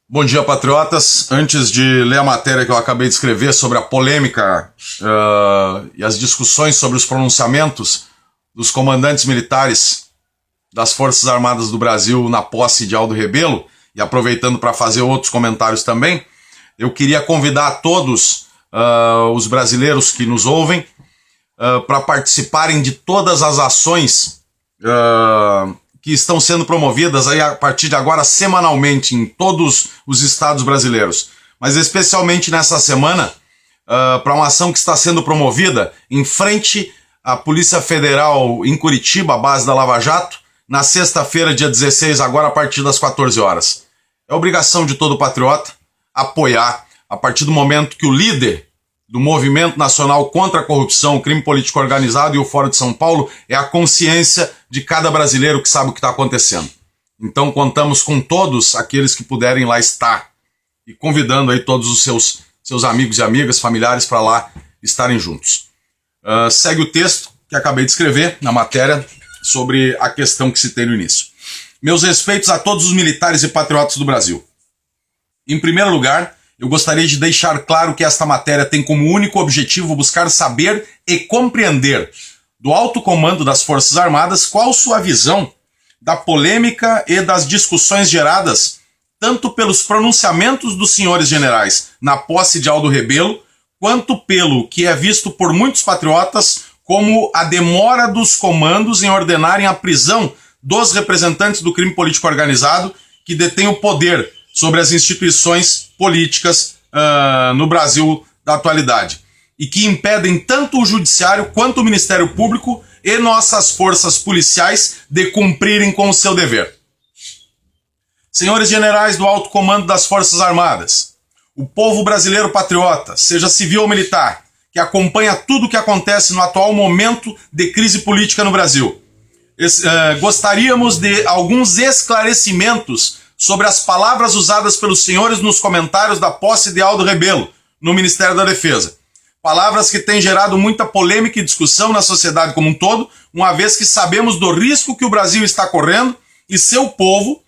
Bom dia, patriotas. Antes de ler a matéria que eu acabei de escrever sobre a polêmica e as discussões sobre os pronunciamentos dos comandantes militares das Forças Armadas do Brasil na posse de Aldo Rebelo, e aproveitando para fazer outros comentários também, eu queria convidar a todos os brasileiros que nos ouvem para participarem de todas as ações que estão sendo promovidas aí a partir de agora semanalmente em todos os estados brasileiros, mas especialmente nessa semana para uma ação que está sendo promovida em frente à Polícia Federal em Curitiba, a base da Lava Jato, na sexta-feira, dia 16, agora a partir das 14 horas. É obrigação de todo patriota apoiar a partir do momento que o líder do Movimento Nacional contra a Corrupção, o Crime Político Organizado e o Fórum de São Paulo é a consciência de cada brasileiro que sabe o que está acontecendo. Então contamos com todos aqueles que puderem lá estar e convidando aí todos os seus amigos e amigas, familiares para lá estarem juntos. Segue o texto que acabei de escrever na matéria sobre a questão que citei no início. Meus respeitos a todos os militares e patriotas do Brasil. Em primeiro lugar, eu gostaria de deixar claro que esta matéria tem como único objetivo buscar saber e compreender do alto comando das Forças Armadas qual sua visão da polêmica e das discussões geradas tanto pelos pronunciamentos dos senhores generais na posse de Aldo Rebelo, quanto pelo que é visto por muitos patriotas como a demora dos comandos em ordenarem a prisão dos representantes do crime político organizado que detêm o poder sobre as instituições políticas no Brasil da atualidade, e que impedem tanto o Judiciário quanto o Ministério Público e nossas forças policiais de cumprirem com o seu dever. Senhores generais do alto comando das Forças Armadas, o povo brasileiro patriota, seja civil ou militar, que acompanha tudo o que acontece no atual momento de crise política no Brasil, gostaríamos de alguns esclarecimentos sobre as palavras usadas pelos senhores nos comentários da posse de Aldo Rebelo no Ministério da Defesa. Palavras que têm gerado muita polêmica e discussão na sociedade como um todo, uma vez que sabemos do risco que o Brasil está correndo e seu povo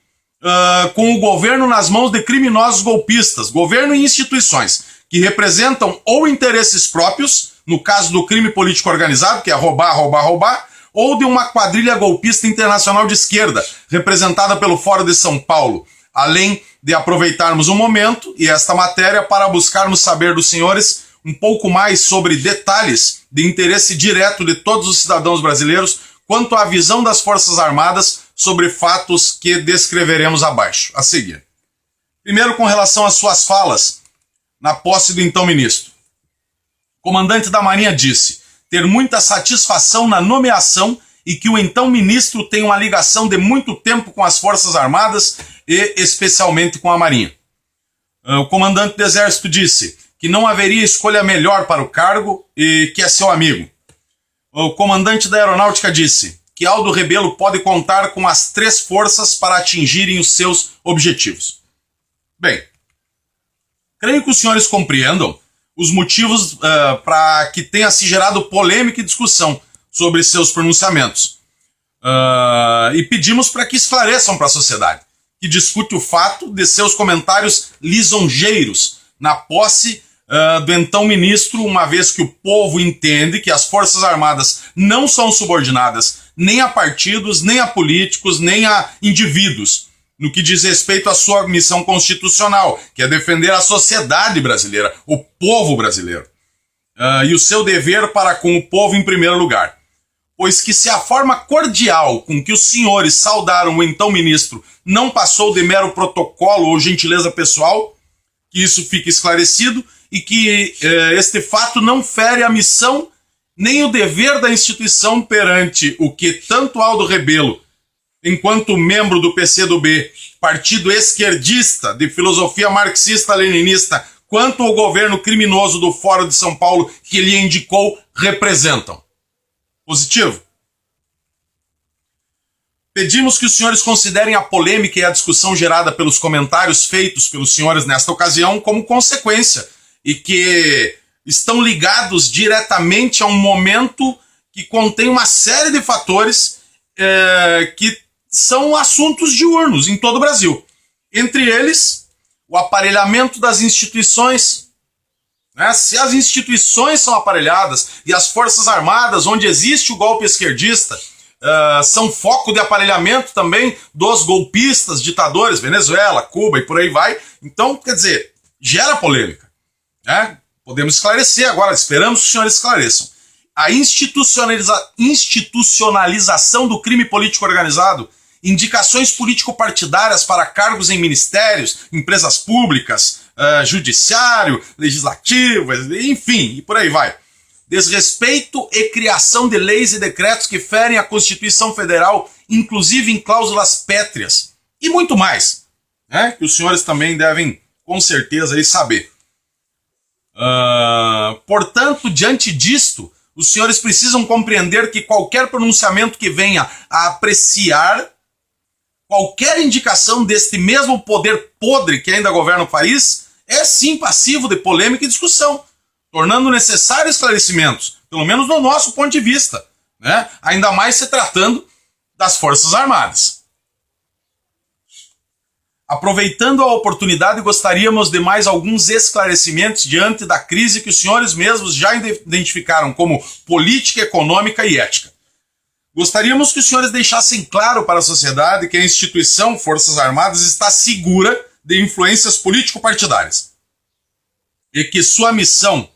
com o governo nas mãos de criminosos golpistas, governo e instituições, que representam ou interesses próprios, no caso do crime político organizado, que é roubar, ou de uma quadrilha golpista internacional de esquerda, representada pelo Fórum de São Paulo, além de aproveitarmos o momento e esta matéria para buscarmos saber dos senhores um pouco mais sobre detalhes de interesse direto de todos os cidadãos brasileiros quanto à visão das Forças Armadas sobre fatos que descreveremos abaixo, a seguir. Primeiro, com relação às suas falas na posse do então ministro. O comandante da Marinha disse ter muita satisfação na nomeação e que o então ministro tem uma ligação de muito tempo com as Forças Armadas e especialmente com a Marinha. O comandante do Exército disse que não haveria escolha melhor para o cargo e que é seu amigo. O comandante da Aeronáutica disse que Aldo Rebelo pode contar com as 3 forças para atingirem os seus objetivos. Bem, creio que os senhores compreendam os motivos para que tenha se gerado polêmica e discussão sobre seus pronunciamentos. E pedimos para que esclareçam para a sociedade, que discute o fato de seus comentários lisonjeiros na posse do então ministro, uma vez que o povo entende que as Forças Armadas não são subordinadas nem a partidos, nem a políticos, nem a indivíduos, no que diz respeito à sua missão constitucional, que é defender a sociedade brasileira, o povo brasileiro, e o seu dever para com o povo em primeiro lugar. Pois que se a forma cordial com que os senhores saudaram o então ministro não passou de mero protocolo ou gentileza pessoal, que isso fique esclarecido e que este fato não fere a missão nem o dever da instituição perante o que tanto Aldo Rebelo, enquanto membro do PCdoB, partido esquerdista de filosofia marxista-leninista, quanto o governo criminoso do Fórum de São Paulo que lhe indicou, representam. Positivo? Pedimos que os senhores considerem a polêmica e a discussão gerada pelos comentários feitos pelos senhores nesta ocasião como consequência e que estão ligados diretamente a um momento que contém uma série de fatores que são assuntos diurnos em todo o Brasil. Entre eles, o aparelhamento das instituições. Né? Se as instituições são aparelhadas e as Forças Armadas, onde existe o golpe esquerdista, são foco de aparelhamento também dos golpistas, ditadores, Venezuela, Cuba e por aí vai. Então, quer dizer, gera polêmica. Né? Podemos esclarecer agora, esperamos que os senhores esclareçam. A institucionalização do crime político organizado, indicações político-partidárias para cargos em ministérios, empresas públicas, judiciário, legislativo, enfim, e por aí vai. Desrespeito e criação de leis e decretos que ferem a Constituição Federal, inclusive em cláusulas pétreas. E muito mais, né, que os senhores também devem, com certeza, aí saber. Portanto, diante disto, os senhores precisam compreender que qualquer pronunciamento que venha a apreciar qualquer indicação deste mesmo poder podre que ainda governa o país é sim passivo de polêmica e discussão, tornando necessários esclarecimentos, pelo menos no nosso ponto de vista, né? Ainda mais se tratando das Forças Armadas. Aproveitando a oportunidade, gostaríamos de mais alguns esclarecimentos diante da crise que os senhores mesmos já identificaram como política, econômica e ética. Gostaríamos que os senhores deixassem claro para a sociedade que a instituição Forças Armadas está segura de influências político-partidárias e que sua missão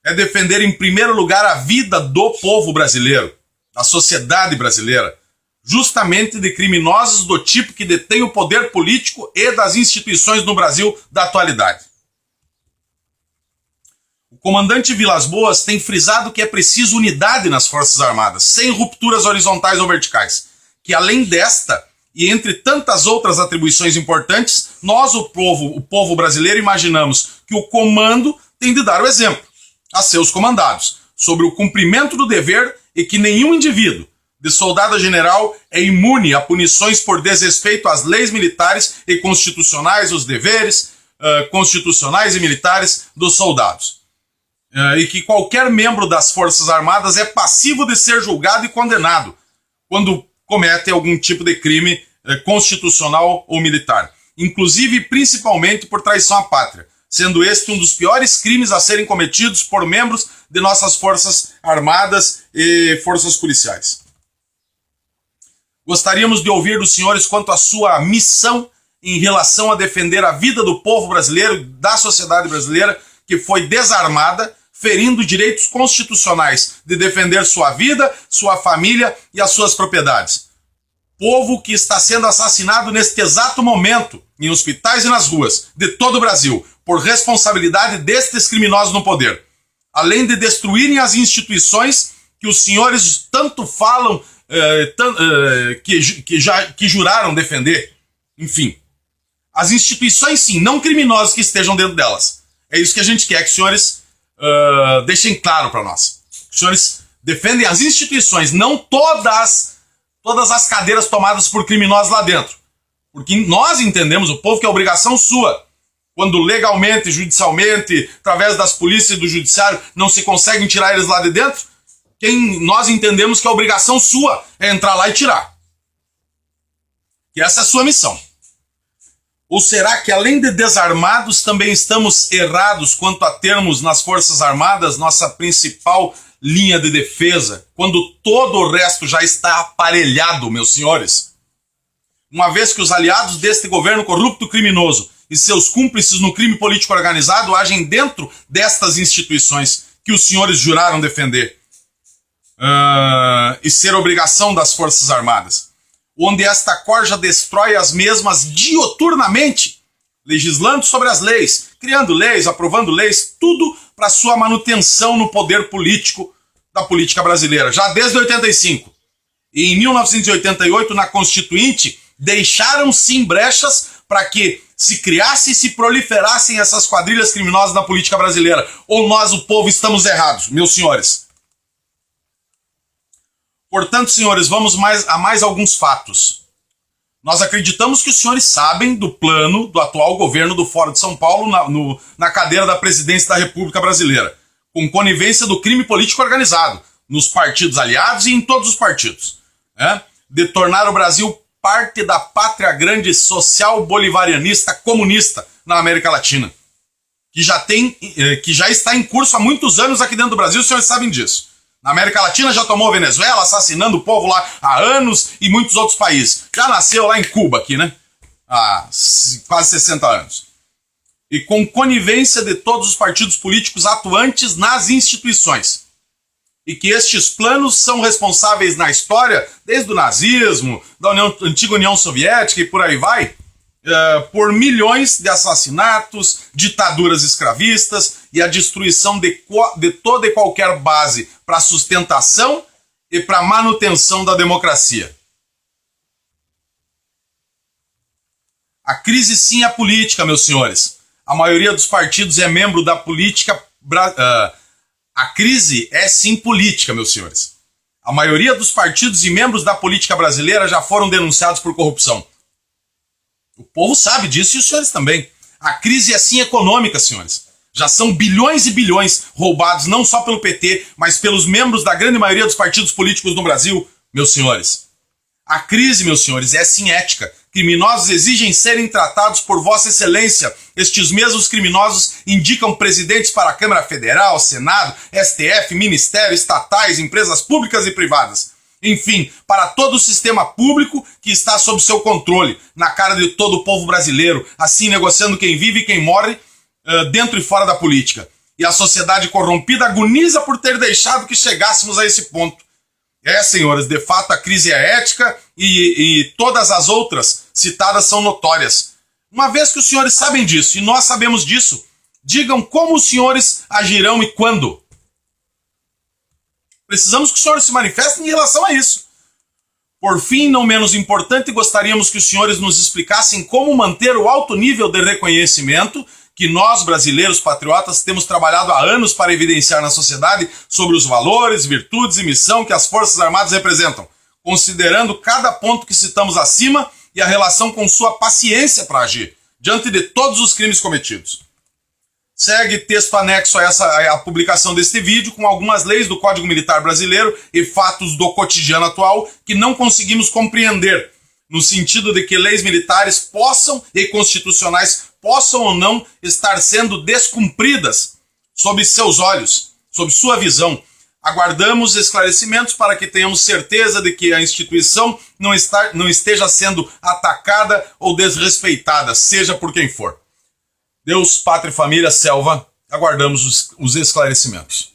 é defender em primeiro lugar a vida do povo brasileiro, da sociedade brasileira, justamente de criminosos do tipo que detém o poder político e das instituições no Brasil da atualidade. O comandante Vilas Boas tem frisado que é preciso unidade nas Forças Armadas, sem rupturas horizontais ou verticais, que além desta, e entre tantas outras atribuições importantes, nós, o povo brasileiro, imaginamos que o comando tem de dar o exemplo a seus comandados, sobre o cumprimento do dever e que nenhum indivíduo, de soldado a general, é imune a punições por desrespeito às leis militares e constitucionais, os deveres constitucionais e militares dos soldados. E que qualquer membro das Forças Armadas é passivo de ser julgado e condenado quando comete algum tipo de crime constitucional ou militar, inclusive e principalmente por traição à pátria, sendo este um dos piores crimes a serem cometidos por membros de nossas Forças Armadas e Forças Policiais. Gostaríamos de ouvir dos senhores quanto à sua missão em relação a defender a vida do povo brasileiro, da sociedade brasileira, que foi desarmada, ferindo direitos constitucionais de defender sua vida, sua família e as suas propriedades. Povo que está sendo assassinado neste exato momento, em hospitais e nas ruas de todo o Brasil, por responsabilidade destes criminosos no poder. Além de destruírem as instituições que os senhores tanto falam, que juraram defender. Enfim, as instituições sim, não criminosos que estejam dentro delas. É isso que a gente quer que os senhores deixem claro para nós. Os senhores defendem as instituições, não todas as cadeiras tomadas por criminosos lá dentro. Porque nós entendemos, o povo, que é obrigação sua. Quando legalmente, judicialmente, através das polícias e do judiciário, não se conseguem tirar eles lá de dentro, nós entendemos que a obrigação sua é entrar lá e tirar. Que essa é a sua missão. Ou será que, além de desarmados, também estamos errados quanto a termos nas Forças Armadas nossa principal linha de defesa, quando todo o resto já está aparelhado, meus senhores? Uma vez que os aliados deste governo corrupto criminoso e seus cúmplices no crime político organizado agem dentro destas instituições que os senhores juraram defender e ser obrigação das Forças Armadas, onde esta corja destrói as mesmas dioturnamente, legislando sobre as leis, criando leis, aprovando leis, tudo para sua manutenção no poder político da política brasileira, já desde 85. E em 1988, na Constituinte, deixaram sim brechas para que se criasse e se proliferassem essas quadrilhas criminosas na política brasileira. Ou nós, o povo, estamos errados, meus senhores? Portanto, senhores, vamos a mais alguns fatos. Nós acreditamos que os senhores sabem do plano do atual governo do Fórum de São Paulo na cadeira da presidência da República Brasileira, com conivência do crime político organizado, nos partidos aliados e em todos os partidos, né? De tornar o Brasil parte da pátria grande social bolivarianista comunista na América Latina, que já está em curso há muitos anos aqui dentro do Brasil, os senhores sabem disso. Na América Latina já tomou a Venezuela, assassinando o povo lá há anos, e muitos outros países. Já nasceu lá em Cuba aqui, né? Há quase 60 anos. E com conivência de todos os partidos políticos atuantes nas instituições. E que estes planos são responsáveis na história, desde o nazismo, da antiga União Soviética e por aí vai, por milhões de assassinatos, ditaduras escravistas e a destruição de toda e qualquer base para sustentação e para manutenção da democracia. A crise sim é política, meus senhores. A maioria dos partidos é membro da política. A crise é sim política, meus senhores. A maioria dos partidos e membros da política brasileira já foram denunciados por corrupção. O povo sabe disso e os senhores também. A crise é sim econômica, senhores. Já são bilhões e bilhões roubados não só pelo PT, mas pelos membros da grande maioria dos partidos políticos no Brasil, meus senhores. A crise, meus senhores, é sim ética. Criminosos exigem serem tratados por Vossa Excelência. Estes mesmos criminosos indicam presidentes para a Câmara Federal, Senado, STF, Ministério, estatais, empresas públicas e privadas. Enfim, para todo o sistema público que está sob seu controle, na cara de todo o povo brasileiro, assim negociando quem vive e quem morre dentro e fora da política. E a sociedade corrompida agoniza por ter deixado que chegássemos a esse ponto. Senhores, de fato a crise é ética e todas as outras citadas são notórias. Uma vez que os senhores sabem disso e nós sabemos disso, digam como os senhores agirão e quando. Precisamos que os senhores se manifestem em relação a isso. Por fim, não menos importante, gostaríamos que os senhores nos explicassem como manter o alto nível de reconhecimento que nós, brasileiros patriotas, temos trabalhado há anos para evidenciar na sociedade sobre os valores, virtudes e missão que as Forças Armadas representam, considerando cada ponto que citamos acima e a relação com sua paciência para agir, diante de todos os crimes cometidos. Segue texto anexo a publicação deste vídeo com algumas leis do Código Militar Brasileiro e fatos do cotidiano atual que não conseguimos compreender, no sentido de que leis militares possam e constitucionais possam ou não estar sendo descumpridas sob seus olhos, sob sua visão. Aguardamos esclarecimentos para que tenhamos certeza de que a instituição não esteja sendo atacada ou desrespeitada, seja por quem for. Deus, Pátria e Família, Selva, aguardamos os esclarecimentos.